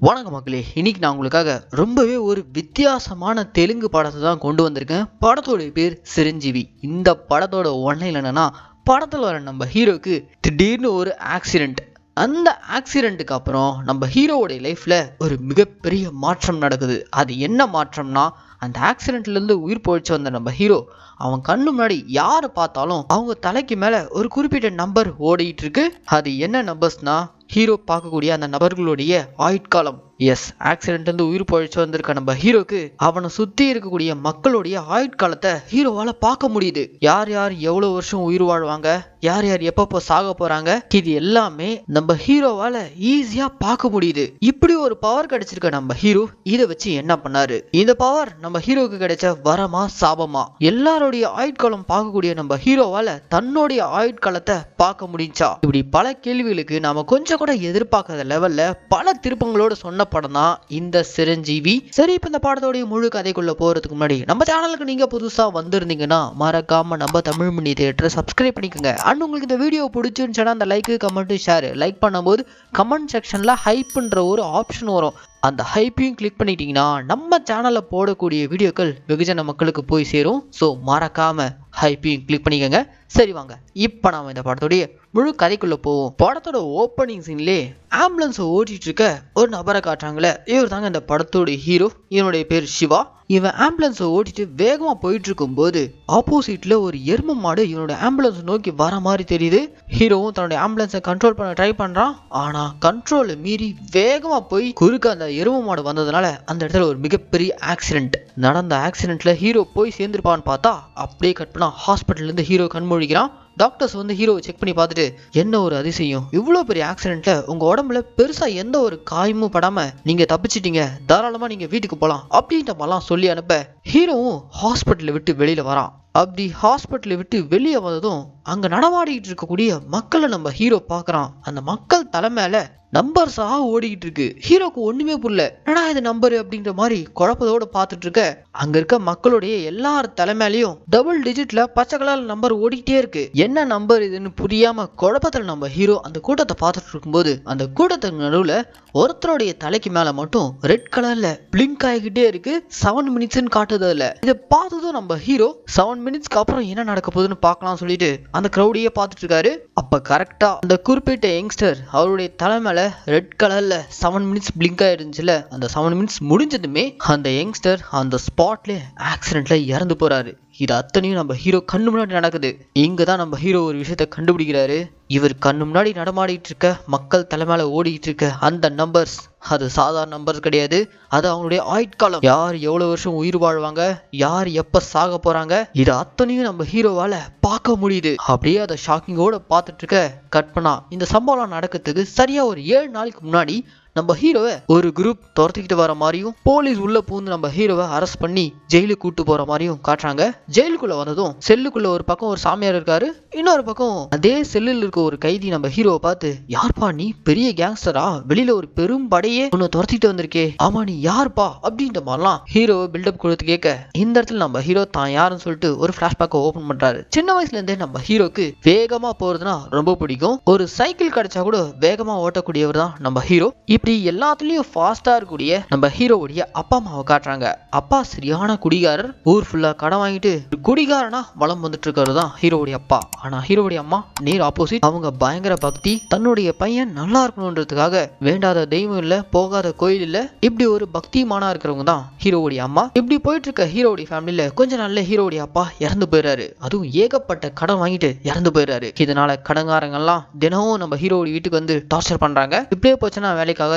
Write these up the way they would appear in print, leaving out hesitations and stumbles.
வணக்கம் மக்களே, இன்னைக்கு நான் உங்களுக்காக ரொம்பவே ஒரு வித்தியாசமான தெலுங்கு படத்தை தான் கொண்டு வந்திருக்கேன். படத்தோட பேர் சிரஞ்சீவி. இந்த படத்தோட ஒன்லைன் என்னன்னா, படத்தில் வர நம்ம ஹீரோக்கு திடீர்னு ஒரு ஆக்சிடென்ட். அந்த ஆக்சிடென்ட்டுக்கு அப்புறம் நம்ம ஹீரோவோடைய லைஃப்பில் ஒரு மிகப்பெரிய மாற்றம் நடக்குது. அது என்ன மாற்றம்னா, அந்த ஆக்சிடென்ட்லேருந்து உயிர் பொழைச்சு வந்த நம்ம ஹீரோ அவன் கண்ணு முன்னாடி யாரை பார்த்தாலும் அவங்க தலைக்கு மேலே ஒரு குறிப்பிட்ட நம்பர் ஓடிட்டு இருக்கு. அது என்ன நம்பர்ஸ்னா, ஹீரோ பார்க்கக்கூடிய அந்த நபர்களுடைய ஆயுட்காலம். எஸ், ஆக்சிடென்ட்லேருந்து உயிர் பொழைச்சு வந்திருக்க நம்ம ஹீரோக்கு அவனை சுற்றி இருக்கக்கூடிய மக்களுடைய ஆயுட்காலத்தை ஹீரோவால் பார்க்க முடியுது. யார் யார் எவ்வளோ வருஷம் உயிர் வாழ்வாங்க, யார் யார் எப்பப்போ சாக போறாங்க, இது எல்லாமே நம்ம ஹீரோவால ஈஸியா பார்க்க முடியுது. இப்படி ஒரு பவர் கிடைச்சிருக்க நம்ம ஹீரோ இதை வச்சு என்ன பண்ணாரு? இந்த பவர் நம்ம ஹீரோக்கு கிடைச்ச வரமா சாபமா? எல்லாருடைய ஆயுட்காலம் பார்க்கக்கூடிய நம்ம ஹீரோவால தன்னுடைய ஆயுட்காலத்தை பார்க்க முடிஞ்சா? இப்படி பல கேள்விகளுக்கு நாம கொஞ்சம் கூட எதிர்பார்க்காத லெவல்ல பல திருப்பங்களோட சொன்ன படம் தான் இந்த சிரஞ்சீவி. சரி, இப்ப இந்த படத்தோடைய முழு கதைக்குள்ள போறதுக்கு முன்னாடி நம்ம சேனலுக்கு நீங்க புதுசா வந்திருந்தீங்கன்னா மறக்காம நம்ம தமிழ் மினி தியேட்டரை சப்ஸ்கிரைப் பண்ணிக்கோங்க. அண்ட் உங்களுக்கு இந்த வீடியோ பிடிச்சிருந்துச்சுன்னா அந்த லைக், கமெண்ட், ஷேர். லைக் பண்ணும்போது கமெண்ட் செக்ஷன்ல ஹைப்ன்ற ஒரு ஆப்ஷன் வரும். அந்த ஹைப்பையும் கிளிக் பண்ணிட்டீங்கன்னா நம்ம சேனல்ல போடக்கூடிய வீடியோக்கள் வெகுஜன மக்களுக்கு போய் சேரும். ஸோ மறக்காம ஹைப்பையும் கிளிக் பண்ணிக்கோங்க. சரி வாங்க, இப்போ நாம இந்த படத்தோடைய முழு கதைக்குள்ள போவோம். படத்தோட ஓப்பனிங் சீன்லே ஆம்புலன்ஸ் ஓட்டிட்டு இருக்க ஒரு நபரை காட்டுறாங்களே, இவர் தாங்க இந்த படத்தோட ஹீரோ. இவனுடைய பேர் சிவா. இவன் ஆம்புலன்ஸ் ஓட்டிட்டு வேகமா போயிட்டு இருக்கும் போது ஆப்போசிட்ல ஒரு எரும மாடு இவனோட ஆம்புலன்ஸ் நோக்கி வர மாதிரி தெரியுது. ஹீரோவும் தன்னுடைய ஆம்புலன்ஸை கண்ட்ரோல் பண்ண ட்ரை பண்றான். ஆனா கண்ட்ரோல் மீறி வேகமா போய் குறுக்க அந்த எரும மாடு வந்ததுனால அந்த இடத்துல ஒரு மிகப்பெரிய ஆக்சிடென்ட் நடந்த. ஆக்சிடென்ட்ல ஹீரோ போய் சேர்ந்துருப்பான்னு பார்த்தா அப்படியே கட் பண்ணா ஹாஸ்பிட்டல்ல இருந்து ஹீரோ கண்மொழிக்கிறான். டாக்டர்ஸ் வந்து ஹீரோவை செக் பண்ணி பார்த்துட்டு, என்ன ஒரு அதிசயம், இவ்வளோ பெரிய ஆக்சிடென்ட்ல உங்க உடம்புல பெருசா எந்த ஒரு காயமும் படாம நீங்க தப்பிச்சிட்டீங்க, தாராளமா நீங்க வீட்டுக்கு போலாம் அப்படின்ற மாதிரிலாம் சொல்லி அனுப்ப ஹீரோவும் ஹாஸ்பிட்டலை விட்டு வெளியில வரான். அப்படி ஹாஸ்பிட்டலை விட்டு வெளியே வந்ததும் அங்க நடமாடிட்டு இருக்கக்கூடிய மக்களை நம்ம ஹீரோ பார்க்கறான். அந்த மக்கள் தலைமையில நம்பர்ஸா ஓடிக்கிட்டு இருக்கு. ஹீரோக்கு ஒண்ணுமே புரியல, என்னடா இது நம்பர் அப்படின்ற மாதிரி குழப்பத்தோட பார்த்துட்டு இருக்க. அங்க இருக்க மக்களுடைய எல்லார் தலைமையிலையும் டபுள் டிஜிட்ல பச்சை கலர் நம்பர் ஓடிக்கிட்டே இருக்கு. என்ன நம்பர் இதுன்னு புரியாம குழப்பத்துல நம்ம ஹீரோ அந்த கூட்டத்தை பார்த்துட்டு இருக்கும்போது அந்த கூட்டத்துக்கு நடுவுல ஒருத்தருடைய தலைக்கு மேல மட்டும் ரெட் கலர்ல பிளிங்க் ஆகிக்கிட்டே இருக்கு. 7 மினிட்ஸ்ன்னு காட்டுது. இல்ல இதை பார்த்ததும் நம்ம ஹீரோ 7 மினிட்ஸ்க்கு அப்புறம் என்ன நடக்க போகுதுன்னு பார்க்கலாம் சொல்லிட்டு அந்த கிரௌடியே பார்த்துட்டு இருக்காரு. அப்ப கரெக்டா அந்த குறிப்பிட்ட யங்ஸ்டர் அவருடைய தலைமையில ரெட் கலர்ல 7 மினிட்ஸ் பிளிங்க் ஆயிருந்துச்சுல, அந்த 7 மினிட்ஸ் முடிஞ்சதுமே அந்த யங்ஸ்டர் அந்த ஸ்பாட்ல ஆக்சிடென்ட்ல இறந்து போறாரு. இது அத்தனையும் நம்ம ஹீரோ கண்ணு முன்னாடி நடக்குது. இங்கதான் நம்ம ஹீரோ ஒரு விஷயத்த கண்டுபிடிக்கிறாரு. இவர் கண்ணு முன்னாடி நடமாடிட்டு இருக்க மக்கள் தலைமையில ஓடிட்டு இருக்க அந்த நம்பர்ஸ் அது சாதாரண நம்பர்ஸ் கிடையாது. அது அவங்களுடைய ஆயுட்காலம். யார் எவ்வளவு வருஷம் உயிர் வாழ்வாங்க, யார் எப்ப சாக போறாங்க, இது அத்தனையும் நம்ம ஹீரோவால பார்க்க முடியுது. அப்படியே அதை ஷாக்கிங்கோட பார்த்துட்டு இருக்க கட் பண்ணா இந்த சம்பவம் நடக்கிறதுக்கு சரியா ஒரு 7 நாளைக்கு முன்னாடி நம்ம ஹீரோவை ஒரு குரூப் துரத்திக்கிட்டு வர மாதிரியும் போலீஸ் உள்ள பூந்து நம்ம ஹீரோவை அரெஸ்ட் பண்ணி ஜெயிலுக்கு கூட்டு போற மாதிரியும் காட்டுறாங்க. ஜெயிலுக்குள்ள வந்ததும் செல்லுக்குள்ள ஒரு பக்கம் ஒரு சாமியார் இருக்காரு, இன்னொரு பக்கம் அதே செல்லில் இருக்க ஒரு கைதி நம்ம ஹீரோவை பார்த்து, யார்பா நீ, பெரிய கேங்ஸ்டரா, வெளியில ஒரு பெரும் படையே உன்னை துரத்திட்டு வந்திருக்கே, ஆமா நீ யார்பா அப்படின்ற மாதிரிலாம் ஹீரோவை பில்டப் கொடுத்து கேட்க இந்த இடத்துல நம்ம ஹீரோ தான் யாருன்னு சொல்லிட்டு ஒரு பிளாஷ்பேக்கை ஓபன் பண்றாரு. சின்ன வயசுல இருந்தே நம்ம ஹீரோக்கு வேகமா போறதுன்னா ரொம்ப பிடிக்கும். ஒரு சைக்கிள் கிடைச்சா கூட வேகமா ஓட்டக்கூடியவர் தான் நம்ம ஹீரோ. இப்படி எல்லாத்துலயும் ஃபாஸ்டா இருக்கக்கூடிய நம்ம ஹீரோவுடைய அப்பா அம்மாவை காட்டுறாங்க. அப்பா சரியான குடிகாரர், ஊர் ஃபுல்லா கடன் வாங்கிட்டு குடிகாரனா வளம் வந்துட்டு இருக்காரு தான் ஹீரோவுடைய அப்பா. ஆனா ஹீரோவுடைய அம்மா நேர் ஆப்போசிட். அவங்க பயங்கர பக்தி, தன்னுடைய பையன் நல்லா இருக்கணும்ன்றதுக்காக வேண்டாத தெய்வம் இல்ல, போகாத கோயில் இல்ல, இப்படி ஒரு பக்திமானா இருக்கிறவங்க தான் ஹீரோவுடைய அம்மா. இப்படி போயிட்டு இருக்க ஹீரோவுடைய ஃபேமிலியில கொஞ்ச நாள்ல ஹீரோவுடைய அப்பா இறந்து போயிடுறாரு. அதுவும் ஏகப்பட்ட கடன் வாங்கிட்டு இறந்து போயிடுறாரு. இதனால கடங்காரங்க எல்லாம் தினமும் நம்ம ஹீரோவுடைய வீட்டுக்கு வந்து டார்ச்சர் பண்றாங்க. இப்படியே போச்சுன்னா வேலைக்காக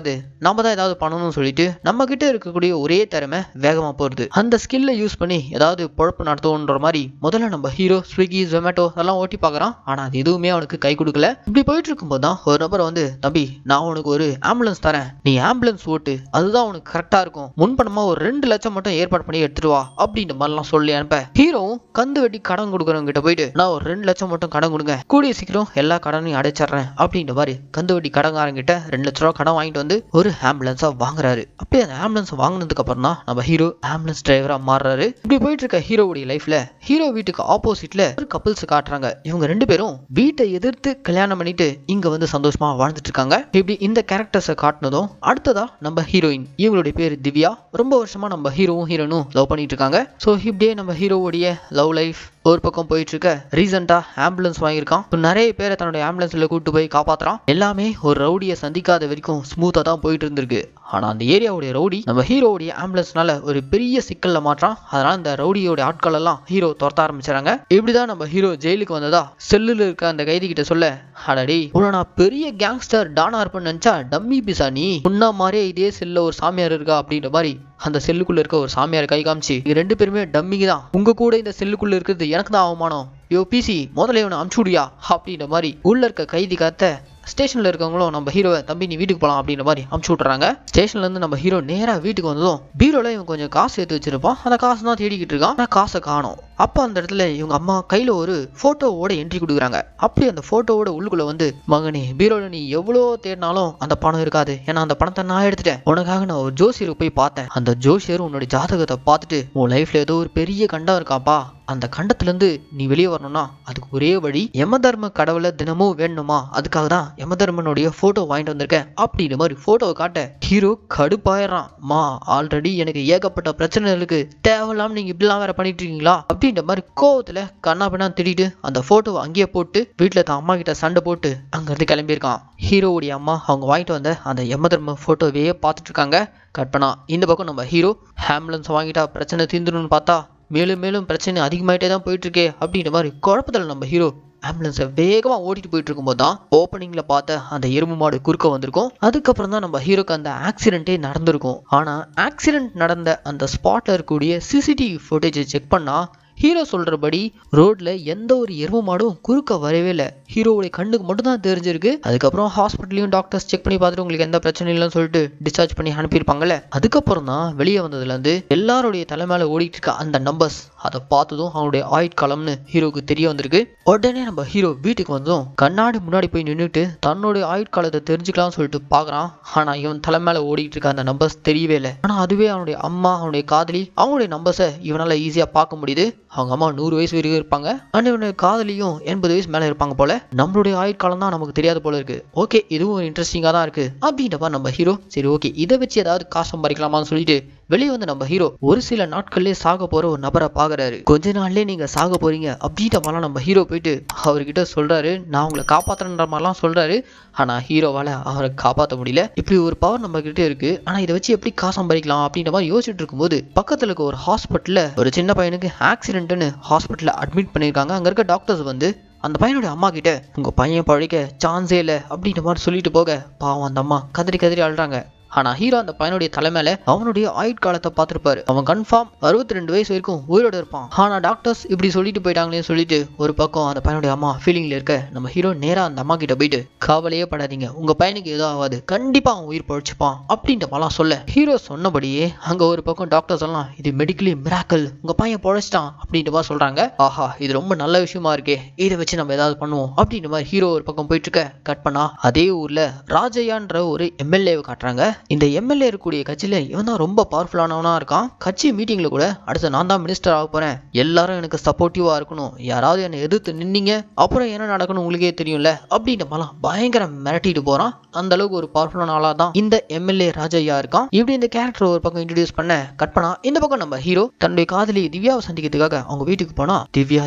நம்ம தான் ஏதாவது பண்ணணும்னு சொல்லிட்டு நம்ம கிட்ட இருக்கக்கூடிய ஒரே திறமை வேகமா போறது. அந்த ஸ்கில்லை யூஸ் பண்ணி ஏதாவது பொழப்பு நடத்துவோன்ற மாதிரி முதல்ல நம்ம ஹீரோ ஸ்விக்கி, ஜொமேட்டோ அதெல்லாம் ஓட்டி பார்க்கறான். ஆனா அது எதுவுமே அவனுக்கு கை கொடுக்கல. இப்படி போயிட்டு இருக்கும்போது தான் ஒரு நபர் வந்து, தம்பி நான் உனக்கு ஒரு ஆம்புலன்ஸ் தரேன், நீ ஆம்புலன்ஸ் ஓட்டு, அதுதான் உனக்கு கரெக்டா இருக்கும், முன்பணமா ஒரு 2 லட்சம் மட்டும் ஏற்பாடு பண்ணி எடுத்துட்டு வா அப்படின்ற மாதிரிலாம் சொல்லி அனுப்ப ஹீரோவும் கந்து வெட்டி கடன் கொடுக்குறவங்க கிட்ட போயிட்டு, நான் ஒரு 2 லட்சம் மட்டும் கடன் கொடுங்க, கூடிய சீக்கிரம் எல்லா கடனையும் அடைச்சிடுறேன் அப்படின்ற மாதிரி கந்து வெட்டி கடன்காரங்கிட்ட 2 லட்ச ரூபா கடன் வாங்கிட்டு வந்து வந்து ஒரு ஆம்புலன்ஸா வாங்குறாரு. அப்படியே அந்த ஆம்புலன்ஸ் வாங்கினதுக்கு அப்புறம் தான் நம்ம ஹீரோ ஆம்புலன்ஸ் டிரைவரா மாறுறாரு. இப்படி போயிட்டு இருக்க ஹீரோவுடைய லைஃப்ல ஹீரோ வீட்டுக்கு ஆப்போசிட்ல ஒரு கப்பிள்ஸ் காட்டுறாங்க. இவங்க 2 பேரும் வீட்டை எதிர்த்து கல்யாணம் பண்ணிட்டு இங்க வந்து சந்தோஷமா வாழ்ந்துட்டு இருக்காங்க. இப்படி இந்த கேரக்டர்ஸை காட்டினதும் அடுத்ததா நம்ம ஹீரோயின், இவங்களுடைய பேர் திவ்யா. ரொம்ப வருஷமா நம்ம ஹீரோவும் ஹீரோனும் லவ் பண்ணிட்டு இருக்காங்க. ஸோ இப்படியே நம்ம ஹீரோவுடைய லவ் லைஃப் ஒரு பக்கம் போயிட்டு இருக்க, ரீசெண்டா ஆம்புலன்ஸ் வாங்கியிருக்கான். நிறைய பேரை தன்னுடைய ஆம்புலன்ஸ்ல கூட்டு போய் காப்பாத்துறான். எல்லாமே ஒரு ரவுடியை சந்திக்காத வரைக்கும் ஸ்மூத்தா தான் போயிட்டு இருந்திருக்கு. ஆனா அந்த ஏரியாவுடைய ரவுடி நம்ம ஹீரோவுடைய ஆம்புலன்ஸ்னால ஒரு பெரிய சிக்கல்ல மாற்றான். அதனால இந்த ரவுடியோட ஆட்கள் எல்லாம் ஹீரோ துரத்த ஆரம்பிச்சாங்க. இப்படிதான் நம்ம ஹீரோ ஜெயிலுக்கு வந்ததா செல்லுல இருக்க அந்த கைதி கிட்ட சொல்ல, அடடி நான் பெரிய கேங்ஸ்டர் டானா இருப்பேன்னு நினைச்சா டம்மி பிசா நீ, முன்ன மாதிரியே இதே செல்ல ஒரு சாமியார் இருக்கா அப்படின்ற மாதிரி அந்த செல்லுக்குள்ள இருக்க ஒரு சாமியார் கை காமிச்சு, 2 பேருமே டம்மிக்கு தான், உங்க கூட இந்த செல்லுக்குள்ள இருக்கிறது எனக்கு தான் அவமானம், யோ பிசி முதல்ல இவனை அமுச்சுடியா அப்படின்ற மாதிரி உள்ள இருக்க கைதி காத்த ஸ்டேஷன்ல இருக்கவங்களும் நம்ம ஹீரோவை, தம்பி நீ வீட்டுக்கு போலாம் அப்படின்ற மாதிரி அமுச்சு விட்டுறாங்க. ஸ்டேஷன்ல இருந்து நம்ம ஹீரோ நேரா வீட்டுக்கு வந்ததும் பீரோல இவன் கொஞ்சம் காசு எடுத்து வச்சிருப்பான். அந்த காசு தான் தேடிக்கிட்டு இருக்கான். ஆனா காசை காணோம். அப்ப அந்த இடத்துல இவங்க அம்மா கையில ஒரு போட்டோவோட என்ட்ரி கொடுக்குறாங்க. அப்படி அந்த போட்டோவோட உள்ளுக்குள்ள வந்து, மகனே பீரோல நீ எவ்வளோ தேடினாலும் அந்த பணம் இருக்காது, ஏன்னா அந்த பணத்தை நான் எடுத்துட்டேன். உனக்காக நான் ஒரு ஜோசியருக்கு போய் பார்த்தேன். அந்த ஜோசியர் உன்னோட ஜாதகத்தை பார்த்துட்டு உன் லைஃப்ல ஏதோ ஒரு பெரிய கண்டம் இருக்காப்பா, அந்த கண்டத்துல இருந்து நீ வெளியே வரணும்னா அதுக்கு ஒரே வழி யமதர்ம கடவுளை தினமும் வேணுமா, அதுக்காக தான் யமதர்மனுடைய போட்டோ வாங்கிட்டு வந்திருக்கேன் அப்படின்ற மாதிரி போட்டோவை காட்ட ஹீரோ கடுப்பாயிடுறான். மா ஆல்ரெடி எனக்கு ஏகப்பட்ட பிரச்சனை இருக்கு, தேவையில்லாம நீங்க இப்படிலாம் வேற பண்ணிட்டு இருக்கீங்களா அப்படின்ற மாதிரி கோவத்துல கண்ணா பின்னா திட்டிட்டு அந்த போட்டோவை அங்கேயே போட்டு வீட்டுல தான் அம்மா கிட்ட சண்டை போட்டு அங்க இருந்து கிளம்பியிருக்கான். ஹீரோவுடைய அம்மா அவங்க வாங்கிட்டு வந்த அந்த யமதர்ம போட்டோவே பார்த்துட்டு இருக்காங்க. கற்பனா இந்த பக்கம் நம்ம ஹீரோ ஆம்புலன்ஸ் வாங்கிட்டா பிரச்சனை தீர்ந்துடும் பார்த்தா மேலும் மேலும் பிரச்சனை அதிகமாயிட்டே தான் போயிட்டு இருக்கே அப்படின்ற மாதிரி குழப்பத்தில் நம்ம ஹீரோ ஆம்புலன்ஸை வேகமா ஓட்டிட்டு போயிட்டு இருக்கும்போது தான் ஓப்பனிங்ல பார்த்த அந்த எறும்பு மாடு குறுக்க வந்திருக்கும். அதுக்கப்புறம் தான் நம்ம ஹீரோக்கு அந்த ஆக்சிடென்ட்டே நடந்திருக்கும். ஆனா ஆக்சிடென்ட் நடந்த அந்த ஸ்பாட்ல இருக்கக்கூடிய சிசிடிவி ஃபுட்டேஜை செக் பண்ணா ஹீரோ சொல்றபடி ரோட்ல எந்த ஒரு எருமை மாடும் குறுக்க வரவே இல்லை. ஹீரோவுடைய கண்ணுக்கு மட்டும் தான் தெரிஞ்சிருக்கு. அதுக்கப்புறம் ஹாஸ்பிட்டலையும் டாக்டர்ஸ் செக் பண்ணி பார்த்துட்டு உங்களுக்கு எந்த பிரச்சனையும் இல்லைன்னு சொல்லிட்டு டிஸ்சார்ஜ் பண்ணி அனுப்பியிருப்பாங்கல்ல. அதுக்கப்புறம் தான் வெளியே வந்ததுல இருந்து எல்லாருடைய தலைமையில ஓடிட்டு இருக்க அந்த நம்பர்ஸ் அதை பார்த்ததும் அவனுடைய ஆயுட்காலம்னு ஹீரோக்கு தெரிய வந்திருக்கு. உடனே நம்ம ஹீரோ வீட்டுக்கு வந்ததும் கண்ணாடி முன்னாடி போய் நின்றுட்டு தன்னுடைய ஆயுட்காலத்தை தெரிஞ்சுக்கலாம்னு சொல்லிட்டு பாக்குறான். ஆனா இவன் தலைமையில ஓடிட்டு இருக்க அந்த நம்பர்ஸ் தெரியவே இல்லை. ஆனா அதுவே அவனுடைய அம்மா, அவனுடைய காதலி, அவங்களுடைய நம்பர்ஸை இவனால ஈஸியா பார்க்க முடியுது. அவங்க அம்மா 100 வயசு வரைக்கும் இருப்பாங்க. அண்ட் இவனுடைய காதலியும் 80 வயசு மேல இருப்பாங்க போல. நம்மளுடைய ஆயுட்காலம் தான் நமக்கு தெரியாது போல இருக்கு. ஓகே, இதுவும் இன்ட்ரெஸ்டிங்கா தான் இருக்கு அப்படின்றப்ப நம்ம ஹீரோ சரி ஓகே இதை வச்சு ஏதாவது காசு சம்பாதிக்கலாமான்னு சொல்லிட்டு வெளியே வந்து நம்ம ஹீரோ ஒரு சில நாட்கள்லேயே சாக போற ஒரு நபரை பாக்குறாரு. கொஞ்ச நாள்லயே நீங்க சாக போறீங்க அப்படின்ற மாதிரிலாம் நம்ம ஹீரோ போயிட்டு அவர்கிட்ட சொல்றாரு. நான் உங்களை காப்பாத்துறன்ற மாதிரிலாம் சொல்றாரு. ஆனா ஹீரோவால அவரை காப்பாற்ற முடியல. இப்படி ஒரு பவர் நம்ம கிட்ட இருக்கு. ஆனா இதை வச்சு எப்படி காசு சம்பாதிக்கலாம் அப்படின்ற மாதிரி யோசிச்சுட்டு இருக்கும்போது பக்கத்துல இருக்க ஒரு ஹாஸ்பிட்டல்ல ஒரு சின்ன பையனுக்கு ஆக்சிடென்ட்னு ஹாஸ்பிட்டல்ல அட்மிட் பண்ணிருக்காங்க. அங்க இருக்க டாக்டர்ஸ் வந்து அந்த பையனுடைய அம்மா கிட்ட உங்க பையன் பழைக்க சான்ஸே இல்லை அப்படின்ற மாதிரி சொல்லிட்டு போக பாவம் அந்த அம்மா கதறி கதறி அழுறாங்க. ஆனா ஹீரோ அந்த பையனுடைய தலைமையில அவனுடைய ஆயுட்காலத்தை பார்த்திருப்பாரு. அவன் கன்ஃபார்ம் 62 வயசு வரைக்கும் உயிரோட இருப்பான். ஆனா டாக்டர்ஸ் இப்படி சொல்லிட்டு போயிட்டாங்களே சொல்லிட்டு ஒரு பக்கம் அந்த பையனுடைய அம்மா ஃபீலிங்ல இருக்க நம்ம ஹீரோ நேரா அந்த அம்மா கிட்ட போயிட்டு கவலையே படாதீங்க, உங்க பையனுக்கு ஏதோ ஆகாது, கண்டிப்பா அவன் உயிர் பழிச்சுப்பான் அப்படின்ற மாதிரிலாம் சொல்ல ஹீரோ சொன்னபடியே அங்க ஒரு பக்கம் டாக்டர்ஸ் எல்லாம் இது மெடிக்கலி மிராக்கல், உங்க பையன் பொழைச்சிட்டான் அப்படின்ற மாதிரி சொல்றாங்க. ஆஹா இது ரொம்ப நல்ல விஷயமா இருக்கே, இதை வச்சு நம்ம ஏதாவது பண்ணுவோம் அப்படின்ற மாதிரி ஹீரோ ஒரு பக்கம் போயிட்டு இருக்க கட் பண்ணா அதே ஊர்ல ராஜையான்ற ஒரு எம்எல்ஏவை காட்டுறாங்க. இந்த எம்எல்ஏ இருக்கக்கூடிய கட்சியில இவன் தான் ரொம்ப பவர்ஃபுல்லானவனா இருக்கான். கட்சி மீட்டிங்ல கூட அடுத்து நான் தான் மினிஸ்டர் ஆக போறேன், எல்லாரும் எனக்கு சப்போர்ட்டிவா இருக்கணும், யாராவது என்னை எதிர்த்து நின்னீங்க அப்புறம் என்ன நடக்கணும் உங்களுக்கே தெரியும்ல அப்படின்ற மாதிரிலாம் பயங்கர மிரட்டிட்டு போறான். அந்த அளவுக்கு ஒரு பவர்ஃபுல்லான ஆளா தான் இந்த எம்எல்ஏ ராஜையா இருக்கான். இப்படி இந்த கேரக்டர் ஒரு பக்கம் இன்ட்ரோடியூஸ் பண்ண கட் பண்ணா இந்த பக்கம் நம்ம ஹீரோ தன்னுடைய காதலி திவ்யாவை சந்திக்கிறதுக்காக அவங்க வீட்டுக்கு போனா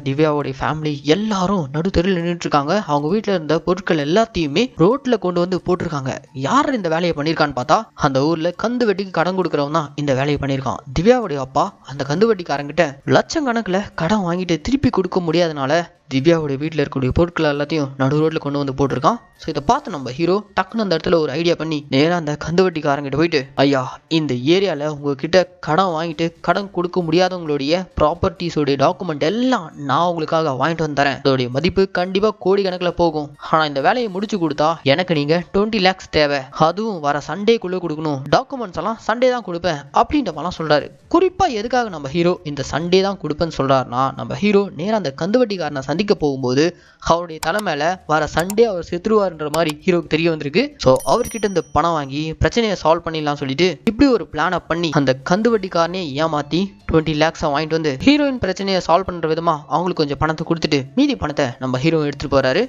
திவ்யாவுடைய ஃபேமிலி எல்லாரும் நடு தெருவில் நின்றுட்டு இருக்காங்க. அவங்க வீட்டுல இருந்த பொருட்கள் எல்லாத்தையுமே ரோட்ல கொண்டு வந்து போட்டிருக்காங்க. யார் இந்த வேலையை பண்ணிருக்கான்னு பார்த்தா அந்த ஊர்ல கந்து வெட்டிக்கு கடன் கொடுக்கறவன் தான் இந்த வேலையை பண்ணியிருக்கான். திவ்யாவுடைய அப்பா அந்த கந்து வெட்டிக்காரங்கிட்ட லட்சக்கணக்கில் கடன் வாங்கிட்டு திருப்பி கொடுக்க முடியாதனால திவ்யாவுடைய வீட்டில் இருக்கக்கூடிய பொருட்கள் எல்லாத்தையும் நடு ரோட்ல கொண்டு வந்து போட்டிருக்கான். ஸோ இதை பார்த்து நம்ம ஹீரோ டக்குன்னு அந்த இடத்துல ஒரு ஐடியா பண்ணி நேராக அந்த கந்து வட்டிக்காரங்கிட்ட போயிட்டு ஐயா இந்த ஏரியாவில் உங்ககிட்ட கடன் வாங்கிட்டு கடன் கொடுக்க முடியாதவங்களுடைய ப்ராப்பர்ட்டிஸோடைய டாக்குமெண்ட் எல்லாம் நான் உங்களுக்காக வாங்கிட்டு வந்து தரேன், அதோடைய மதிப்பு கண்டிப்பாக கோடி கணக்கில் போகும். ஆனால் இந்த வேலையை முடிச்சு கொடுத்தா எனக்கு நீங்க 20 lakhs தேவை, அதுவும் வர சண்டேக்குள்ளே கொடுக்கணும், டாக்குமெண்ட்ஸ் எல்லாம் சண்டே தான் கொடுப்பேன் அப்படின்ற மாதிரிலாம் சொல்றாரு. குறிப்பா எதுக்காக நம்ம ஹீரோ இந்த சண்டே தான் கொடுப்பேன்னு சொல்றாருன்னா நம்ம ஹீரோ நேராக அந்த கந்து வட்டிக்காரனை சந்திக்க போகும்போது அவருடைய தலை மேல வர சண்டே அவர் செத்துருவாருன்ற மாதிரி ஹீரோக்கு தெரிய வந்திருக்கு. ஸோ அவர்கிட்ட இந்த பணம் வாங்கி பிரச்சனையை சால்வ் பண்ணிடலாம் சொல்லிட்டு இப்படி ஒரு பிளானை பண்ணி அந்த கந்துவட்டிக்காரனே ஏமாத்தி 20 lakhs வாங்கிட்டு வந்து ஹீரோயின் பிரச்சனையை சால்வ் பண்ற விதமா அவங்களுக்கு கொஞ்சம் பணத்தை கொடுத்துட்டு மீதி பணத்தை நம்ம ஹீரோ எடுத்துட்டு போறாரு.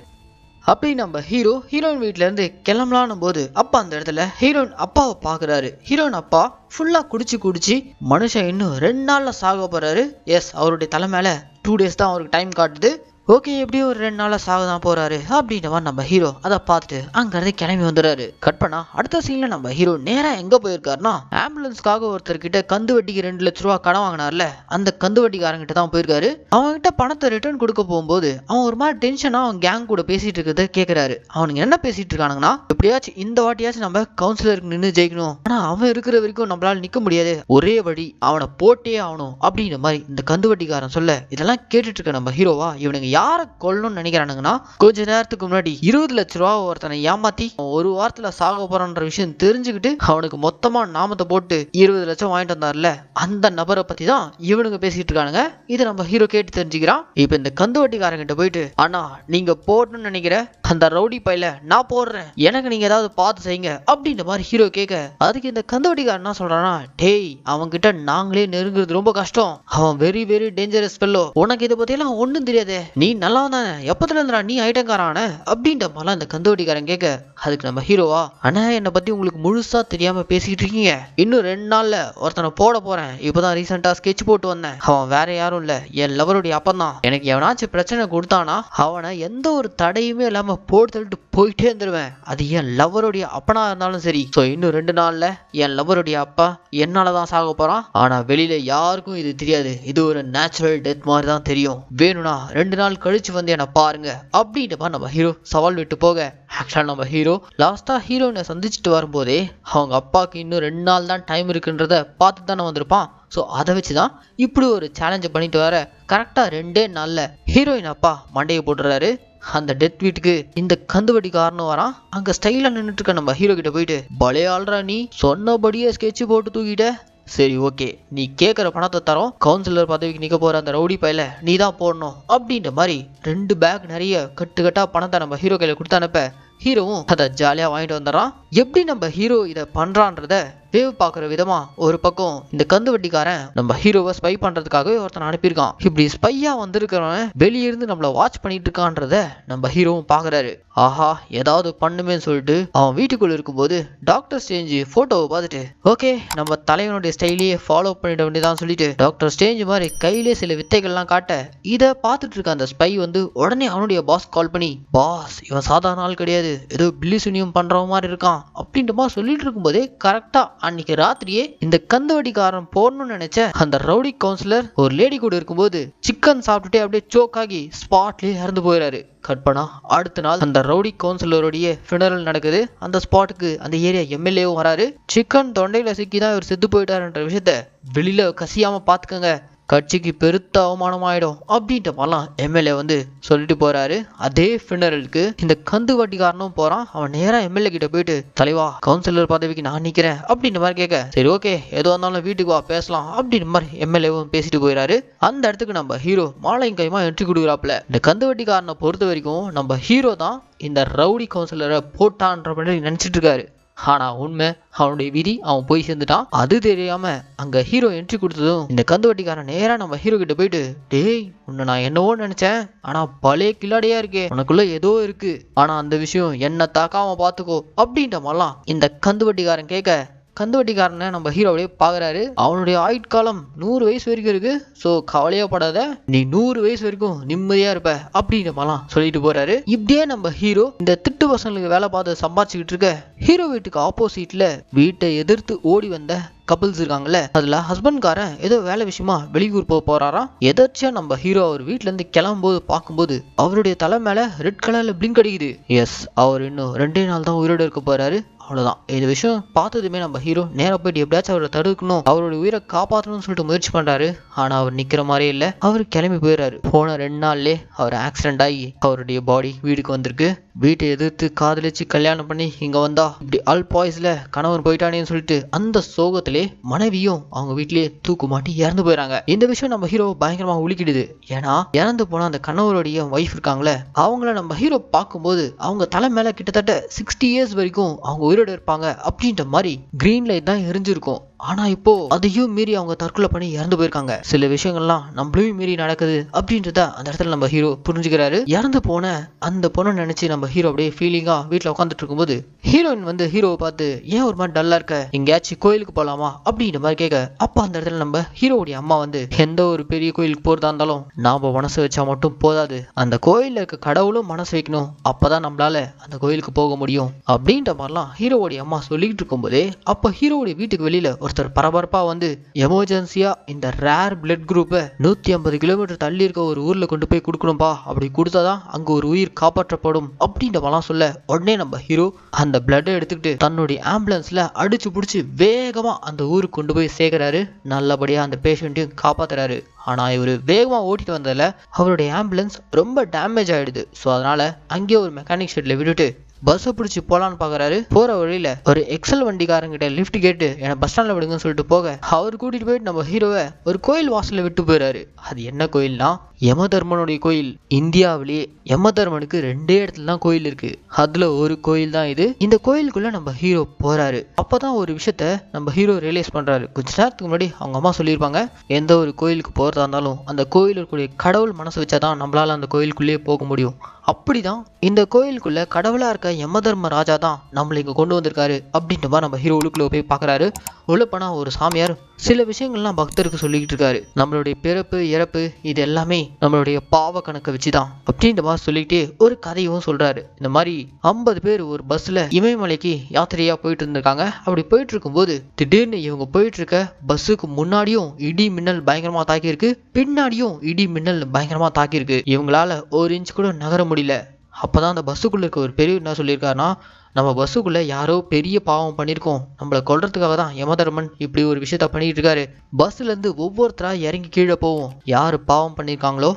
அப்படி நம்ம ஹீரோயின் வீட்டுல இருந்து கிளம்பலான்னு போது அப்பா அந்த இடத்துல ஹீரோயின் அப்பாவை பாக்குறாரு. ஹீரோயின் அப்பா ஃபுல்லா குடிச்சு மனுஷன் இன்னும் 2 நாள்ல சாக போறாரு. எஸ், அவருடைய தலை மேல 2 days தான் அவருக்கு டைம் காட்டுது. ஓகே, எப்படியும் ஒரு 2 நாள்ல சாக தான் போறாரு அப்படின்ற மாதிரி நம்ம ஹீரோ அதை பார்த்துட்டு அங்கிருந்து கிளம்பி வந்துடுறாரு. கட் பண்ணா அடுத்த சீன்ல நம்ம ஹீரோ நேரா எங்க போயிருக்காருன்னா ஆம்புலன்ஸ்க்காக ஒருத்தர்கிட்ட கந்து வட்டிக்கு 2 லட்ச ரூபா கடன் வாங்கினார்ல, அந்த கந்து வட்டிக்காரங்கிட்ட தான் போயிருக்காரு. அவன்கிட்ட பணத்தை ரிட்டர்ன் கொடுக்க போகும்போது அவன் ஒரு மாதிரி டென்ஷனா அவன் கேங் கூட பேசிட்டு இருக்கிறத கேட்கிறாரு. அவனுக்கு என்ன பேசிட்டு இருக்கானுங்கன்னா, எப்படியாச்சும் இந்த வாட்டியாச்சும் நம்ம கவுன்சிலருக்கு நின்று ஜெயிக்கணும், ஆனா அவன் இருக்கிற வரைக்கும் நம்மளால நிக்க முடியாது, ஒரே வழி அவனை போட்டே ஆகணும் அப்படின்ற மாதிரி இந்த கந்து வட்டிக்காரன் சொல்ல இதெல்லாம் கேட்டுட்டு இருக்க நம்ம ஹீரோவா இவனுங்க யாரை கொல்லணும்னு நினைக்கிறானுங்கன்னா, கொஞ்ச நேரத்துக்கு முன்னாடி 20 லட்ச ரூபா ஒருத்தனை ஏமாத்தி ஒரு வாரத்துல சாக போறான்ற விஷயம் தெரிஞ்சுக்கிட்டு அவனுக்கு மொத்தமா நாமத்தை போட்டு 20 லட்சம் வாங்கிட்டு வந்தார்ல, அந்த நபரை பத்தி தான் இவனுங்க பேசிட்டு இருக்கானுங்க. இதை நம்ம ஹீரோ கேட்டு தெரிஞ்சுக்கிறான். இப்ப இந்த கந்து வட்டிக்காரங்கிட்ட போயிட்டு, அண்ணா நீங்க போடணும்னு நினைக்கிற அந்த ரவுடி பையில நான் போடுறேன், எனக்கு நீங்க ஏதாவது பார்த்து செய்யுங்க அப்படின்ற மாதிரி ஹீரோ கேட்க, அதுக்கு இந்த கந்து வட்டிக்காரன் என்ன சொல்றானா, டேய் அவன்கிட்ட நாங்களே நெருங்குறது ரொம்ப கஷ்டம், அவன் வெரி வெரி டேஞ்சரஸ் ஃபெல்லோ, உனக்கு இதை பத்தி எல்லாம் ஒண்ணும் தெரியாது, நீ நல்லா தானே, எப்பத்துல இருந்தா நீ ஐட்டங்காரான அப்படின்ற மாதிரிலாம் இந்த கந்துவட்டிக்காரன் கேட்க, அதுக்கு நம்ம ஹீரோவா, அண்ணா என்னை பத்தி உங்களுக்கு முழுசா தெரியாம பேசிக்கிட்டு இருக்கீங்க, இன்னும் 2 நாள்ல ஒருத்தனை போட போறேன், இப்பதான் ரீசெண்டா ஸ்கெட்ச் போட்டு வந்தேன், அவன் வேற யாரும் இல்ல என் லவருடைய அப்பந்தான், எனக்கு எவனாச்சும் பிரச்சனை கொடுத்தானா அவனை எந்த ஒரு தடையுமே இல்லாம போட்டு தள்ளிட்டு போயிட்டே இருந்துருவேன், அது என் லவருடைய அப்பனா இருந்தாலும் சரி. ஸோ இன்னும் 2 நாள்ல என் லவருடைய அப்பா என்னாலதான் சாக போறான், ஆனா வெளியில யாருக்கும் இது தெரியாது, இது ஒரு நேச்சுரல் டெத் மாதிரி தான் தெரியும், வேணும்னா 2 நாள் கழிச்சு வந்து என்ன பாருங்க அப்படின்ற நம்ம ஹீரோ சவால் விட்டு போக, ஆக்சுவலா நம்ம ஹீரோ லாஸ்டா ஹீரோயினை சந்திச்சுட்டு வரும்போதே அவங்க அப்பாவுக்கு இன்னும் 2 நாள் தான் டைம் இருக்குன்றத பார்த்து தானே வந்திருப்பான். ஸோ அதை வச்சுதான் இப்படி ஒரு சேலஞ்சை பண்ணிட்டு வர கரெக்டா 2 நாள்ல ஹீரோயின் அப்பா மண்டையை போட்டுறாரு. அந்த டெத் வீட்டுக்கு இந்த கந்துவட்டி காரணம் வரான். அங்க ஸ்டைலா நின்றுட்டு இருக்க நம்ம ஹீரோ கிட்ட போயிட்டு, பழையாள்ரா நீ சொன்னபடியே ஸ்கெட்ச் போட்டு தூக்கிட்ட, சரி ஓகே நீ கேட்குற பணத்தை தரோம், கவுன்சிலர் பதவிக்கு நிற்க போற அந்த ரவுடி பையில நீ தான் போடணும் அப்படின்ற மாதிரி 2 பேக் நிறைய கட்டுக்கட்டா பணத்தை நம்ம ஹீரோ கையில கொடுத்து அனுப்ப, ஹீரோவும் அதை ஜாலியா வாங்கிட்டு வந்துடுறான். எப்படி நம்ம ஹீரோ இதை பண்றான்றத வேவ் பாக்குற விதமா ஒரு பக்கம் இந்த கந்து வட்டிக்காரன் நம்ம ஹீரோவை ஸ்பை பண்றதுக்காகவே ஒருத்தன் அனுப்பியிருக்கான். இப்படி ஸ்பையா வந்திருக்கிறவன் வெளியே இருந்து நம்மள வாட்ச் பண்ணிட்டு இருக்கான்றத நம்ம ஹீரோவும் பாக்குறாரு. ஆஹா ஏதாவது பண்ணுமே சொல்லிட்டு அவன் வீட்டுக்குள்ள இருக்கும்போது டாக்டர் ஸ்ட்ரேஞ்ச் போட்டோவை பார்த்துட்டு, ஓகே நம்ம தலைவனுடைய ஸ்டைலையே ஃபாலோ பண்ணிட வேண்டியதான் சொல்லிட்டு டாக்டர் ஸ்ட்ரேஞ்ச் மாதிரி கையிலே சில வித்தைகள்லாம் காட்ட, இதை பார்த்துட்டு இருக்க அந்த ஸ்பை வந்து உடனே அவனுடைய பாஸ் கால் பண்ணி, பாஸ் இவன் சாதாரண ஆள் கிடையாது, ஏதோ பில்லி சுனியம் பண்ற மாதிரி இருக்கான் அப்படின்ற மாதிரி சொல்லிட்டு இருக்கும்போதே கரெக்டா அன்னைக்கு ராத்திரியே இந்த கந்துவட்டிக்காரன் போடணும்னு நினைச்ச அந்த ரவுடி கவுன்சிலர் ஒரு லேடி கூட இருக்கும்போது சிக்கன் சாப்பிட்டுட்டே அப்படியே சோக் ஆகி ஸ்பாட்லயே இறந்து போயிடாரு. கட் பண்ணா அடுத்த நாள் அந்த ரவுடி கவுன்சிலருடைய ஃபினரல் நடக்குது. அந்த ஸ்பாட்டுக்கு அந்த ஏரியா எம்எல்ஏவும் வராரு. சிக்கன் தொண்டையில சிக்கிதான் இவர் செத்து போயிட்டாருன்ற விஷயத்த வெளியில கசியாம பாத்துக்கங்க, கட்சிக்கு பெருத்த அவமானம் ஆயிடும் அப்படின்ற மாதிரிலாம் எம்எல்ஏ வந்து சொல்லிட்டு போறாரு. அதே ஃபினரலுக்கு இந்த கந்து வட்டிக்காரனும் போறான். அவன் நேரா எம்எல்ஏ கிட்ட போயிட்டு, தலைவா கவுன்சிலர் பதவிக்கு நான் நிக்கிறேன் அப்படின்ற மாதிரி கேட்க, சரி ஓகே எதுவாக இருந்தாலும் வீட்டுக்கு வா பேசலாம் அப்படின்ற மாதிரி எம்எல்ஏவும் பேசிட்டு போயிடாரு. அந்த இடத்துக்கு நம்ம ஹீரோ மாலையும் கைமா என்ட்ரி கொடுக்குறாப்புல. இந்த கந்து வட்டிக்காரனை பொறுத்த வரைக்கும் நம்ம ஹீரோ தான் இந்த ரவுடி கவுன்சிலரை போட்டான்ற மாதிரி நினைச்சிட்டு இருக்காரு. ஆனா உண்மை அவனுடைய விதி, அவன் போய் சேர்ந்துட்டான். அது தெரியாம அங்க ஹீரோ என்ட்ரி கொடுத்ததும் இந்த கந்துவட்டிக்காரன் நேரா நம்ம ஹீரோ கிட்ட போயிட்டு, டேய் உன்னை நான் என்னவோ நினைச்சேன், ஆனா பழைய கில்லாடியா இருக்கே, உனக்குள்ள ஏதோ இருக்கு, ஆனா அந்த விஷயம் என்ன தாக்காம பாத்துக்கோ அப்படின்ற மாதிரிலாம் இந்த கந்துவட்டிக்காரன் கேட்க, கந்துவட்டிக்காரனை நம்ம ஹீரோவிலே பாக்குறாரு. அவனுடைய ஆயுட்காலம் 100 வயசு வரைக்கும் இருக்கு, சோ கவலையே படாத, நீ 100 வயசு வரைக்கும் நிம்மதியா இருப்ப அப்படின்ற மாதிரிலாம் சொல்லிட்டு போறாரு. இப்படியே நம்ம ஹீரோ இந்த திட்டு பசங்களுக்கு வேலை பார்த்து சம்பாதிச்சுக்கிட்டு இருக்க, ஹீரோ வீட்டுக்கு ஆப்போசிட்ல வீட்டை எதிர்த்து ஓடி வந்த கப்பிள்ஸ் இருக்காங்கல்ல, அதுல ஹஸ்பண்ட்காரன் ஏதோ வேலை விஷயமா வெளியூர் போறாராம். எதாச்சியா நம்ம ஹீரோ அவர் வீட்டுல இருந்து கிளம்பும்போது பார்க்கும்போது அவருடைய தலை மேல ரெட் கலர்ல பிளிங்க் அடிக்குது. எஸ், அவர் இன்னும் 2 நாள் தான் உயிரோடு இருக்க போறாரு அவ்வளவுதான். இந்த விஷயம் பார்த்ததுமே நம்ம ஹீரோ நேரா போயிட்டு எப்படியாச்சும் அவரை தடுக்கணும், அவருடைய உயிரை காப்பாற்றணும்னு சொல்லிட்டு முயற்சி பண்றாரு. ஆனா அவர் நிக்கிற மாதிரியே இல்ல. அவர் கிளம்பி போயிடுறாரு. போன 2 நாள்லயே அவர் ஆக்சிடென்ட் ஆகி அவருடைய பாடி வீட்டுக்கு வந்திருக்கு. வீட்டை எதிர்த்து காதலிச்சு கல்யாணம் பண்ணி இங்க வந்தா இப்படி ஆல் பாய்ஸ்ல கணவர் போயிட்டானேன்னு சொல்லிட்டு அந்த சோகத்திலே மனைவியும் அவங்க வீட்லயே தூக்கு மாட்டி இறந்து போயிடறாங்க. இந்த விஷயம் நம்ம ஹீரோ பயங்கரமா உலுக்கிடுது. ஏன்னா இறந்து போன அந்த கணவருடைய வைஃப் இருக்காங்களே, அவங்கள நம்ம ஹீரோ பார்க்கும்போது அவங்க தலை மேல கிட்டத்தட்ட 60 இயர்ஸ் வரைக்கும் அவங்க உயிரோட இருப்பாங்க அப்படின்ற மாதிரி கிரீன் லைட் தான் எரிஞ்சிருக்கும். ஆனா இப்போ அதையும் மீறி அவங்க தற்கொலை பண்ணி இறந்து போயிருக்காங்க. சில விஷயங்கள்லாம் நம்மளையும் மீறி நடக்குது அப்படின்றத அந்த இடத்துல நம்ம ஹீரோ புரிஞ்சுக்கிறாரு. இறந்து போன அந்த பொண்ணை நினைச்சு நம்ம ஹீரோ அப்படியே ஃபீலிங்கா வீட்டுல உட்காந்துட்டு இருக்கும்போது ஹீரோயின் வந்து ஹீரோவை பார்த்து ஏன் ஒரு மாதிரி டல்லா இருக்க, எங்கேயாச்சும் கோயிலுக்கு போலாமா அப்படின்ற மாதிரி கேட்க, அப்ப அந்த இடத்துல நம்ம ஹீரோவுடைய அம்மா வந்து எந்த ஒரு பெரிய கோயிலுக்கு போறதா இருந்தாலும் நாம மனசு வச்சா மட்டும் போதாது, அந்த கோயில்ல இருக்க கடவுளும் மனசு வைக்கணும், அப்பதான் நம்மளால அந்த கோயிலுக்கு போக முடியும் அப்படின்ற மாதிரிலாம் ஹீரோவுடைய அம்மா சொல்லிட்டு இருக்கும் போதே அப்ப ஹீரோவுடைய வீட்டுக்கு வெளியில ஒருத்தர் பரபரப்பா வந்து எமர்ஜென்சியா இந்த ரேர் பிளட் குரூப்பை 150 கிலோமீட்டர் தள்ளி இருக்க ஒரு ஊர்ல கொண்டு போய் கொடுக்கணும்பா, அப்படி கொடுத்தாதான் அங்க ஒரு உயிர் காப்பாற்றப்படும் அப்படின்ற மாதிரிலாம் சொல்ல, உடனே நம்ம ஹீரோ அந்த பிளட்டை எடுத்துக்கிட்டு தன்னுடைய ஆம்புலன்ஸ்ல அடிச்சு பிடிச்சி வேகமா அந்த ஊருக்கு கொண்டு போய் சேர்க்கிறாரு. நல்லபடியா அந்த பேஷண்ட்டையும் காப்பாத்துறாரு. ஆனா இவரு வேகமா ஓட்டிட்டு வந்ததுல அவருடைய ஆம்புலன்ஸ் ரொம்ப டேமேஜ் ஆயிடுது. ஸோ அதனால அங்கேயே ஒரு மெக்கானிக் ஷெட்ல விட்டுட்டு பஸ்ஸை பிடிச்சி போலான்னு பாக்குறாரு. போற வழியில ஒரு எக்ஸல் வண்டிக்காரங்கிட்ட லிஃப்ட் கேட்டு என்ன பஸ் ஸ்டாண்ட்ல விடுங்கன்னு சொல்லிட்டு போக அவர் கூட்டிட்டு போயிட்டு நம்ம ஹீரோவை ஒரு கோயில் வாசல்ல விட்டு போயிறாரு. அது என்ன கோயில்னா யமதர்மனுடைய கோயில். இந்தியாவிலேயே யமதர்மனுக்கு 2 இடத்துல தான் கோயில் இருக்கு. அதுல ஒரு கோயில் தான் இது. இந்த கோயிலுக்குள்ள நம்ம ஹீரோ போறாரு. அப்பதான் ஒரு விஷயத்த நம்ம ஹீரோ ரியலைஸ் பண்றாரு. கொஞ்ச நேரத்துக்கு முன்னாடி அவங்க அம்மா சொல்லியிருப்பாங்க, எந்த ஒரு கோயிலுக்கு போறதா இருந்தாலும் அந்த கோயில் இருக்கக்கூடிய கடவுள் மனசு வச்சாதான் நம்மளால அந்த கோயிலுக்குள்ளேயே போக முடியும். அப்படிதான் இந்த கோயிலுக்குள்ள கடவுளா இருக்க யமதர்ம ராஜா தான் நம்மளை இங்க கொண்டு வந்திருக்காரு அப்படின்ற மாதிரி நம்ம ஹீரோ உள்ளுக்குள்ள போய் பாக்குறாரு. உள்ள போனா ஒரு சாமியார் சில விஷயங்கள்லாம் பக்தருக்கு சொல்லிக்கிட்டு இருக்காரு. நம்மளுடைய பிறப்பு இறப்பு இது எல்லாமே நம்மளுடைய பாவ கணக்கை வச்சுதான் அப்படின்ற மாதிரி சொல்லிக்கிட்டே ஒரு கதையும் சொல்றாரு. இந்த மாதிரி 50 பேர் ஒரு பஸ்ல இமயமலைக்கு யாத்திரையா போயிட்டு இருந்திருக்காங்க. அப்படி போயிட்டு இருக்கும்போது திடீர்னு இவங்க போயிட்டு இருக்க பஸ்ஸுக்கு முன்னாடியும் இடி மின்னல் பயங்கரமா தாக்கியிருக்கு, பின்னாடியும் இடி மின்னல் பயங்கரமா தாக்கியிருக்கு. இவங்களால 1 இன்ச் கூட நகர முடியல. அப்பதான் அந்த பஸ்ஸுக்குள்ள இருக்க ஒரு பெரிய என்ன சொல்லியிருக்காருன்னா, நம்ம பஸ்ஸுக்குள்ள யாரோ பெரிய பாவம் பண்ணியிருக்கோம், நம்மளை கொல்றதுக்காக தான் யமதர்மன் இப்படி ஒரு விஷயத்த பண்ணிட்டு இருக்காரு. பஸ்ல இருந்து ஒவ்வொருத்தரா இறங்கி கீழே போவோம், யாரு பாவம் பண்ணியிருக்காங்களோ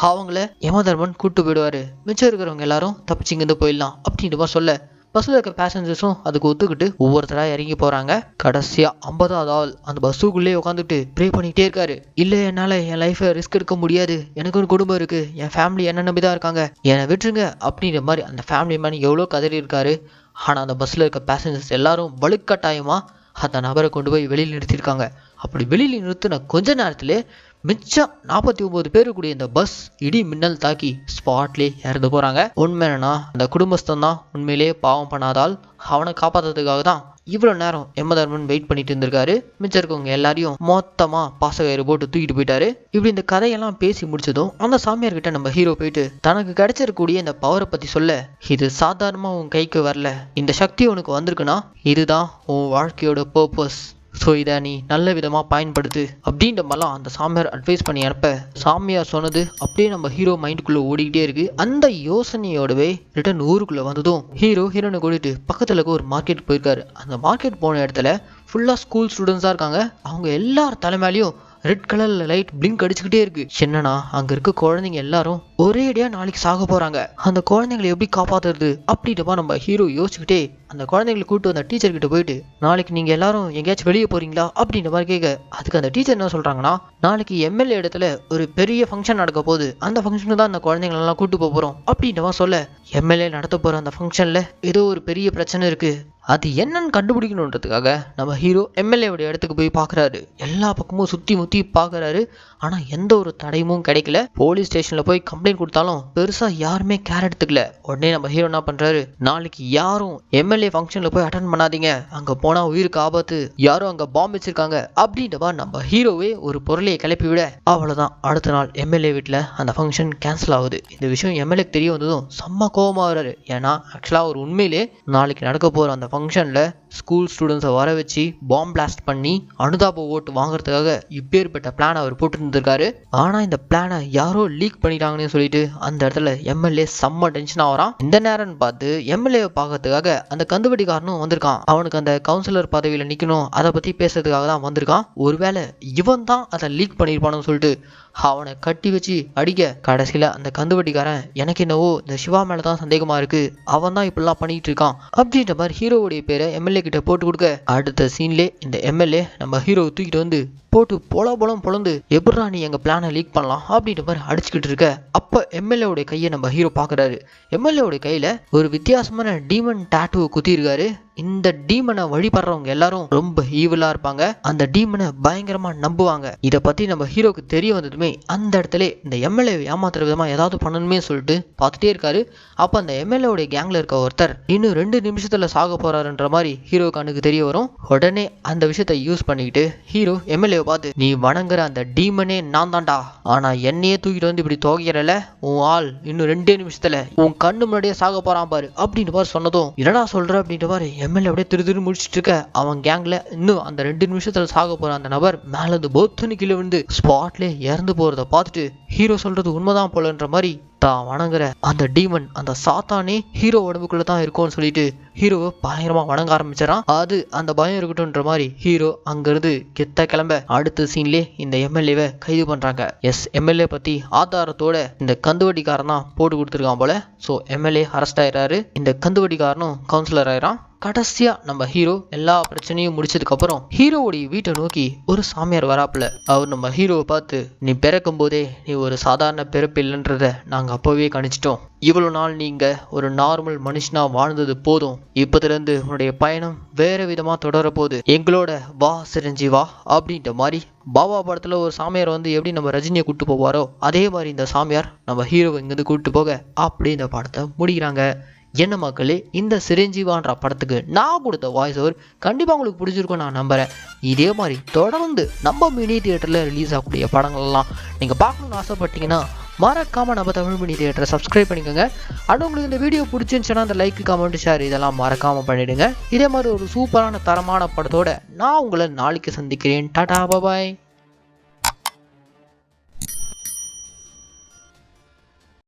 அவங்கள யமதர்மன் கூட்டு போயிடுவாரு, மிச்சம் இருக்கிறவங்க எல்லாரும் தப்பிச்சு இங்கிருந்து போயிடலாம் அப்படின்ற மாதிரி சொல்ல பஸ்ல இருக்க பேசஞ்சர்ஸும் அதுக்கு ஒத்துக்கிட்டு ஒவ்வொருத்தரா இறங்கி போறாங்க. கடைசியா 50வது ஆள் அந்த பஸ்ஸுக்குள்ளேயே உட்காந்துட்டு ப்ரே பண்ணிக்கிட்டே இருக்காரு. இல்ல என்னால என் லைஃபை ரிஸ்க் எடுக்க முடியாது, எனக்கு ஒரு குடும்பம் இருக்கு, என் ஃபேமிலி என்ன நம்பிதான் இருக்காங்க, என்னை விட்டுருங்க அப்படின்ற மாதிரி அந்த ஃபேமிலி மேன் எவ்வளோ கதறி இருக்காரு. ஆனா அந்த பஸ்ல இருக்க பேசஞ்சர்ஸ் எல்லாரும் வலுக்கட்டாயமா அந்த நபரை கொண்டு போய் வெளியில் நிறுத்திருக்காங்க. அப்படி வெளியில் நிறுத்தின கொஞ்ச நேரத்திலே மிச்சம் 49 பேரு கூடிய இந்த பஸ் இடி மின்னல் தாக்கி ஸ்பாட்லேயே இறந்து போறாங்க. உண்மை என்னன்னா அந்த குடும்பஸ்தன் தான் உண்மையிலேயே பாவம் பண்ணாதால் அவனை காப்பாற்றுறதுக்காக தான் இவ்வளவு நேரம் யமதர்மன் வெயிட் பண்ணிட்டு இருந்திருக்காரு. மிச்சம் இருக்கவங்க எல்லாரையும் மொத்தமா பாசகயிறு போட்டு தூக்கிட்டு போயிட்டாரு. இப்படி இந்த கதையெல்லாம் பேசி முடிச்சதும் அந்த சாமியார் கிட்ட நம்ம ஹீரோ போயிட்டு தனக்கு கிடைச்சிருக்கூடிய இந்த பவரை பத்தி சொல்ல, இது சாதாரணமா உன் கைக்கு வரல, இந்த சக்தி உனக்கு வந்திருக்குன்னா இதுதான் உன் வாழ்க்கையோட பர்பஸ், ஸோ இதை நீ நல்ல விதமாக பயன்படுத்து அப்படின்ற மாதிரிலாம் அந்த சாமியார் அட்வைஸ் பண்ணி அனுப்ப, சாமியார் சொன்னது அப்படியே நம்ம ஹீரோ மைண்டுக்குள்ளே ஓடிக்கிட்டே இருக்கு. அந்த யோசனையோடவே ரிட்டர்ன் ஊருக்குள்ளே வந்ததும் ஹீரோனை கூட்டிட்டு பக்கத்தில் இருக்க ஒரு மார்க்கெட் போயிருக்காரு. அந்த மார்க்கெட் போன இடத்துல ஃபுல்லாக ஸ்கூல் ஸ்டூடெண்ட்ஸாக இருக்காங்க. அவங்க எல்லார் தலைமையிலையும் ரெட் கலர்ல லைட் பிளிங்க் அடிச்சுக்கிட்டே இருக்கு. என்னன்னா அங்க இருக்க குழந்தைங்க எல்லாரும் ஒரே அடியா நாளைக்கு சாக போறாங்க, அந்த குழந்தைங்களை எப்படி காப்பாத்துறது அப்படின்றப்ப நம்ம ஹீரோ யோசிச்சுக்கிட்டே அந்த குழந்தைங்களை கூப்பிட்டு அந்த டீச்சர் கிட்ட போயிட்டு, நாளைக்கு நீங்க எல்லாரும் எங்கேயாச்சும் வெளியே போறீங்களா அப்படின்ற மாதிரி கேட்க, அதுக்கு அந்த டீச்சர் என்ன சொல்றாங்கன்னா, நாளைக்கு எம்எல்ஏ இடத்துல ஒரு பெரிய ஃபங்க்ஷன் நடக்க போகுது, அந்த ஃபங்க்ஷனுக்கு தான் அந்த குழந்தைங்களை எல்லாம் கூட்டு போறோம் அப்படின்ற மாதிரி சொல்ல, எம்எல்ஏ நடத்த போற அந்த ஃபங்க்ஷன்ல ஏதோ ஒரு பெரிய பிரச்சனை இருக்கு, அது என்னன்னு கண்டுபிடிக்கணுன்றதுக்காக நம்ம ஹீரோ எம்எல்ஏவுடைய இடத்துக்கு போய் பாக்குறாரு. எல்லா பக்கமும் சுத்தி முத்தி பாக்குறாரு. ஆனா எந்த ஒரு தடையும் கிடைக்கல. போலீஸ் ஸ்டேஷன்ல போய் கம்ப்ளைண்ட் கொடுத்தாலும் பெருசா யாருமே கேர் எடுத்துக்கல. உடனே நம்ம ஹீரோ என்ன பண்றாரு, நாளைக்கு யாரும் எம்எல்ஏ ஃபங்க்ஷன்ல போய் அட்டன் பண்ணாதீங்க, அங்க போனா உயிருக்கு ஆபத்து, யாரும் அங்க பாம்பு வச்சிருக்காங்க அப்படின்றவா நம்ம ஹீரோவே ஒரு பொருளையை கிளப்பி விட, அவ்வளவுதான். அடுத்த நாள் எம்எல்ஏ வீட்டுல அந்த ஃபங்க்ஷன் கேன்சல் ஆகுது. இந்த விஷயம் எம்எல்ஏக்கு தெரிய வந்ததும் செம்ம கோபமா வர்றாரு. ஏன்னா ஆக்சுவலா ஒரு உண்மையிலே நாளைக்கு நடக்க போற அந்த ஃபங்க்ஷன்ல ஸ்கூல் ஸ்டூடெண்ட்ஸை வர வச்சு பாம் பிளாஸ்ட் பண்ணி அனுதாப ஓட்டு வாங்குறதுக்காக இப்பேற்பட்ட பிளான் அவர் போட்டு இருந்திருக்காரு. ஆனா இந்த பிளானை யாரோ லீக் பண்ணிட்டாங்கன்னு சொல்லிட்டு அந்த இடத்துல எம்எல்ஏ செம்ம டென்ஷன் ஆகிறான். இந்த நேரம் பார்த்து எம்எல்ஏவை பார்க்கறதுக்காக அந்த கந்துவட்டிக்காரனும் வந்திருக்கான். அவனுக்கு அந்த கவுன்சிலர் பதவியில நிக்கணும், அதை பத்தி பேசுறதுக்காக தான் வந்திருக்கான். ஒருவேளை இவன் தான் அதை லீக் பண்ணியிருப்பானு சொல்லிட்டு அவனை கட்டி வச்சு அடிக்க, கடைசியில அந்த கந்துவட்டிக்காரன் எனக்கு என்னவோ இந்த சிவா மேலதான் சந்தேகமா இருக்கு, அவன் தான் இப்படிலாம் பண்ணிட்டு இருக்கான் அப்படின்ற மாதிரி ஹீரோவுடைய பேரை எம்எல்ஏ கிட்ட போட்டு கொடுக்க, அடுத்த சீன்லே இந்த எம்எல்ஏ நம்ம ஹீரோவை தூக்கிட்டு வந்து போட்டு பொலம் பொழந்து எப்படா நீ எங்க பிளானை லீக் பண்ணலாம் அப்படின்ற மாதிரி அடிச்சுக்கிட்டு இருக்க. அப்ப எம்எல்ஏவுடைய கையை நம்ம ஹீரோ பாக்குறாரு. எம்எல்ஏவுடைய கையில ஒரு வித்தியாசமான டீமன் டாட்டூவை குத்தி இருக்காரு. இந்த டீமனை வழிபடுறவங்க எல்லாரும் ரொம்ப ஈவிலா இருப்பாங்க, அந்த டீமனை பயங்கரமா நம்புவாங்க. இதை பத்தி நம்ம ஹீரோக்கு தெரிய வந்ததுமே அந்த இடத்துல இந்த எம்எல்ஏ ஏமாத்துற விதமா ஏதாவது பண்ணணுமே சொல்லிட்டு பார்த்துட்டே இருக்காரு. அப்ப அந்த எம்எல்ஏவுடைய கேங்ல இருக்க ஒருத்தர் இன்னும் 2 நிமிஷத்துல சாக போறாருன்ற மாதிரி ஹீரோ கண்ணுக்கு தெரிய வரும். உடனே அந்த விஷயத்தை யூஸ் பண்ணிக்கிட்டு ஹீரோ எம்எல்ஏ பார்த்து, நீ வணங்குற அந்த டீமனே நான் தான்டா, ஆனா என்னையே தூக்கிட்டு வந்து இப்படி துவைக்கிறல, உன் ஆள் இன்னும் 2 நிமிஷத்துல உன் கண்ணு முன்னாடியே சாக போறான் பாரு அப்படின்னு மாதிரி சொன்னதும், என்னடா சொல்ற அப்படின்ற மாதிரி எம்எல்ஏ அப்படியே திரு முடிச்சுட்டு இருக்க. அவன் கேங்ல இன்னும் அந்த 2 நிமிஷத்துல சாக போற அந்த நபர் மேல இருந்து பொத்துன்னு கீழே விழுந்து ஸ்பாட்ல இறந்து போறத பார்த்துட்டு ஹீரோ சொல்றது உண்மைதான் போலன்ற மாதிரி தான் வணங்குற அந்த டீமன், அந்த சாத்தானே ஹீரோ உடம்புக்குள்ள தான் இருக்கும்னு சொல்லிட்டு ஹீரோவை பயங்கரமா வணங்க ஆரம்பிச்சிடறான். அது அந்த பயம் இருக்கட்டும்ன்ற மாதிரி ஹீரோ அங்கிருந்து கெத்த கிளம்ப அடுத்த சீன்லே இந்த எம்எல்ஏவை கைது பண்றாங்க. எம்எல்ஏ பத்தி ஆதாரத்தோட இந்த கந்துவட்டிக்காரன் தான் போட்டு கொடுத்துருக்கான் போல. ஸோ எம்எல்ஏ அரெஸ்ட் ஆயிடுறாரு. இந்த கந்துவட்டிக்காரனும் கவுன்சிலர் ஆயிரான். கடைசியா நம்ம ஹீரோ எல்லா பிரச்சனையும் முடிச்சதுக்கு அப்புறம் ஹீரோவுடைய வீட்டை நோக்கி ஒரு சாமியார் வராப்புல. அவர் நம்ம ஹீரோவை பார்த்து, நீ பிறக்கும் போதே நீ ஒரு சாதாரண பிறப்பு இல்லைன்றத நாங்க அப்பவே கணிச்சிட்டோம், இவ்வளவு நாள் நீங்க ஒரு நார்மல் மனுஷனா வாழ்ந்தது போதும், இப்பதுல இருந்து உன்னுடைய பயணம் வேற விதமா தொடர போகுது, எங்களோட வா சிரஞ்சீவா அப்படின்ற மாதிரி பாபா படத்துல ஒரு சாமியார் வந்து எப்படி நம்ம ரஜினியை கூட்டு போவாரோ அதே மாதிரி இந்த சாமியார் நம்ம ஹீரோவை இங்கிருந்து கூட்டு போக அப்படி இந்த படத்தை முடிக்கிறாங்க. என்ன மக்களே, இந்த சிரஞ்சீவான்ற படத்துக்கு நான் கொடுத்த வாய்ஸ் ஓவர் கண்டிப்பாக உங்களுக்கு பிடிச்சிருக்கும் நான் நம்புகிறேன். இதே மாதிரி தொடர்ந்து நம்ம மினி தியேட்டரில் ரிலீஸ் ஆகக்கூடிய படங்கள்லாம் நீங்கள் பார்க்கணுன்னு ஆசைப்பட்டீங்கன்னா மறக்காமல் நம்ம தமிழ் மினி தியேட்டரை சப்ஸ்கிரைப் பண்ணிக்கோங்க. ஆனால் உங்களுக்கு இந்த வீடியோ பிடிச்சிருந்துச்சுன்னா அந்த லைக் கமெண்ட் ஷேர் இதெல்லாம் மறக்காமல் பண்ணிவிடுங்க. இதே மாதிரி ஒரு சூப்பரான தரமான படத்தோட நான் உங்களை நாளைக்கு சந்திக்கிறேன். டாடா பாய்.